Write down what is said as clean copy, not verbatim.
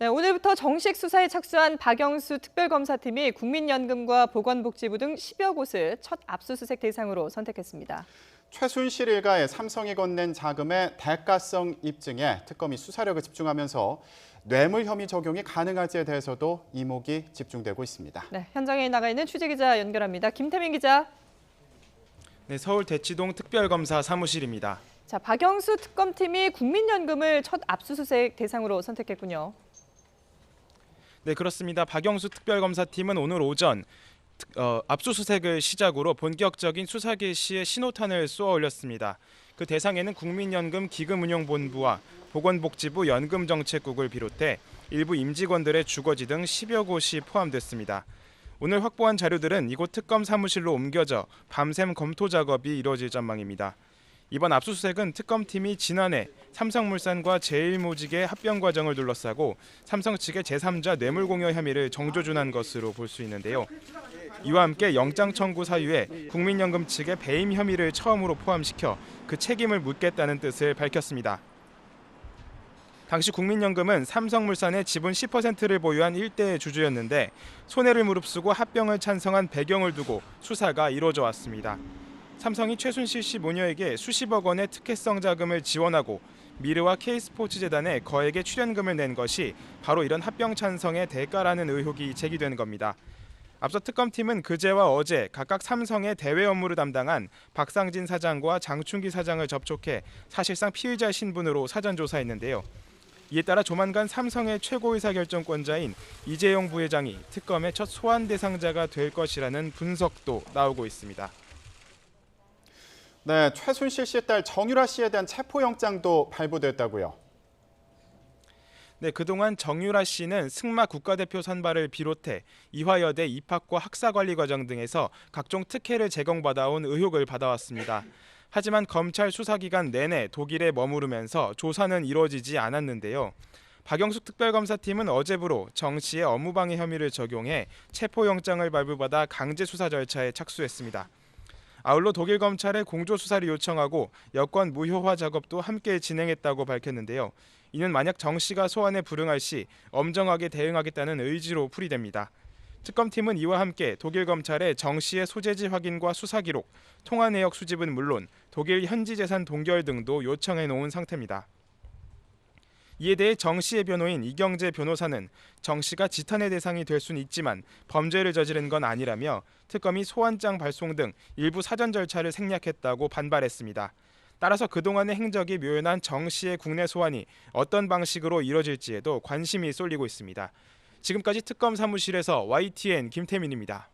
네, 오늘부터 정식 수사에 착수한 박영수 특별검사팀이 국민연금과 보건복지부 등 10여 곳을 첫 압수수색 대상으로 선택했습니다. 최순실 일가의 삼성이 건넨 자금의 대가성 입증에 특검이 수사력을 집중하면서 뇌물 혐의 적용이 가능할지에 대해서도 이목이 집중되고 있습니다. 네, 현장에 나가 있는 취재기자 연결합니다. 김태민 기자. 네, 서울 대치동 특별검사 사무실입니다. 자, 박영수 특검팀이 국민연금을 첫 압수수색 대상으로 선택했군요. 네, 그렇습니다. 박영수 특별검사팀은 오늘 오전 압수수색을 시작으로 본격적인 수사 개시에 신호탄을 쏘아 올렸습니다. 그 대상에는 국민연금 기금운용본부와 보건복지부 연금정책국을 비롯해 일부 임직원들의 주거지 등 10여 곳이 포함됐습니다. 오늘 확보한 자료들은 이곳 특검 사무실로 옮겨져 밤샘 검토 작업이 이루어질 전망입니다. 이번 압수수색은 특검팀이 지난해 삼성물산과 제일모직의 합병 과정을 둘러싸고 삼성 측의 제3자 뇌물공여 혐의를 정조준한 것으로 볼 수 있는데요. 이와 함께 영장 청구 사유에 국민연금 측의 배임 혐의를 처음으로 포함시켜 그 책임을 묻겠다는 뜻을 밝혔습니다. 당시 국민연금은 삼성물산의 지분 10%를 보유한 일대의 주주였는데 손해를 무릅쓰고 합병을 찬성한 배경을 두고 수사가 이루어져 왔습니다. 삼성이 최순실 씨 모녀에게 수십억 원의 특혜성 자금을 지원하고 미르와 K스포츠재단에 거액의 출연금을 낸 것이 바로 이런 합병 찬성의 대가라는 의혹이 제기된 겁니다. 앞서 특검팀은 그제와 어제 각각 삼성의 대외 업무를 담당한 박상진 사장과 장충기 사장을 접촉해 사실상 피의자 신분으로 사전 조사했는데요. 이에 따라 조만간 삼성의 최고의사결정권자인 이재용 부회장이 특검의 첫 소환 대상자가 될 것이라는 분석도 나오고 있습니다. 네, 최순실 씨의 딸 정유라 씨에 대한 체포영장도 발부됐다고요. 네, 그동안 정유라 씨는 승마 국가대표 선발을 비롯해 이화여대 입학과 학사관리 과정 등에서 각종 특혜를 제공받아온 의혹을 받아왔습니다. 하지만 검찰 수사기간 내내 독일에 머무르면서 조사는 이루어지지 않았는데요. 박영숙 특별검사팀은 어제부로 정 씨의 업무방해 혐의를 적용해 체포영장을 발부받아 강제 수사 절차에 착수했습니다. 아울러 독일 검찰에 공조수사를 요청하고 여권 무효화 작업도 함께 진행했다고 밝혔는데요. 이는 만약 정 씨가 소환에 불응할 시 엄정하게 대응하겠다는 의지로 풀이됩니다. 특검팀은 이와 함께 독일 검찰에 정 씨의 소재지 확인과 수사 기록, 통화 내역 수집은 물론 독일 현지 재산 동결 등도 요청해 놓은 상태입니다. 이에 대해 정 씨의 변호인 이경재 변호사는 정 씨가 지탄의 대상이 될 수는 있지만 범죄를 저지른 건 아니라며 특검이 소환장 발송 등 일부 사전 절차를 생략했다고 반발했습니다. 따라서 그동안의 행적이 묘연한 정 씨의 국내 소환이 어떤 방식으로 이뤄질지에도 관심이 쏠리고 있습니다. 지금까지 특검 사무실에서 YTN 김태민입니다.